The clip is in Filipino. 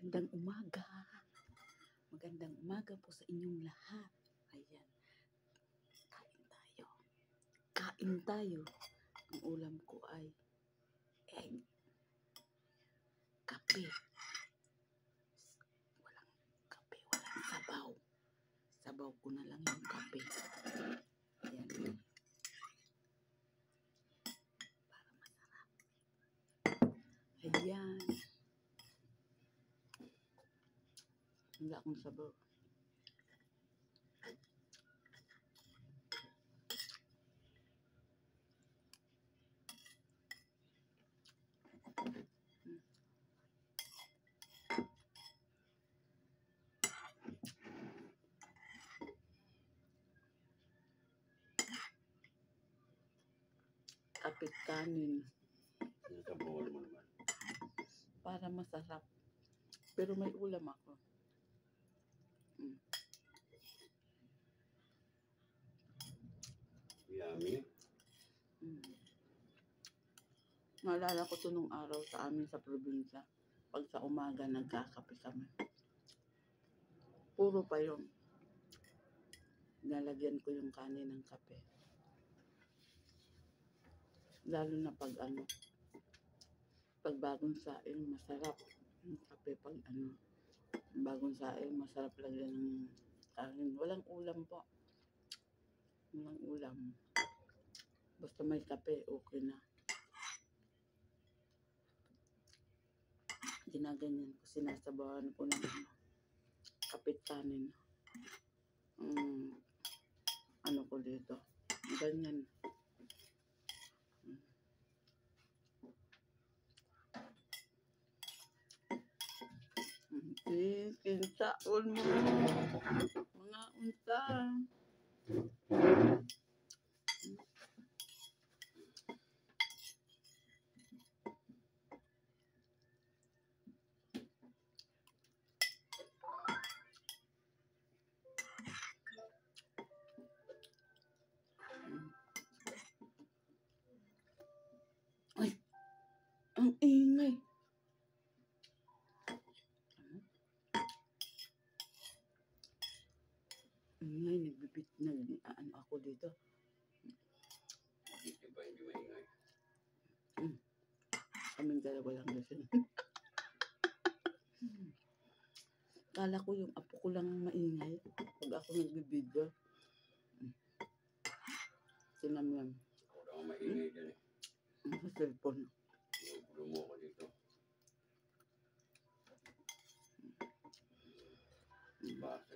Magandang umaga. Magandang umaga po sa inyong lahat. Ayan. Kain tayo. Kain tayo. Ang ulam ko ay egg. Kape. Walang kape. Walang sabaw. Sabaw ko na lang yung kape. Ayan. Para masarap. Ayan. Wala akong sabaw. Kapit kanin. Sabawan mo naman. Para masarap. Pero may ulam ako. Yummy. Naalala ko to nung araw sa amin sa probinsya. Pag sa umaga nagkakape kami. Puro pa yung nalagyan ko yung kanin ng kape. Lalo na pag pag bagong saing masarap. Yung kape pag bagong saing masarap lagyan ng kanin. Walang ulam po. Walang ulam. Basta may kape, okay na. Ginaganyan ko, sinasabawan ko ng kapit kanin. Ano ko dito. Ganyan. Kinsaon mo. Mga unta. Ay, ang ingay. Ingay, nagbibit na ako dito. Hindi ba hindi maingay? Kaming dalawa lang lasing. Kala ko yung apo ko lang maingay pag ako nagbibideo. Sinamyan. Ako lang maingay dyan eh. Sa cellphone. Inuulo mo ako dito. Basta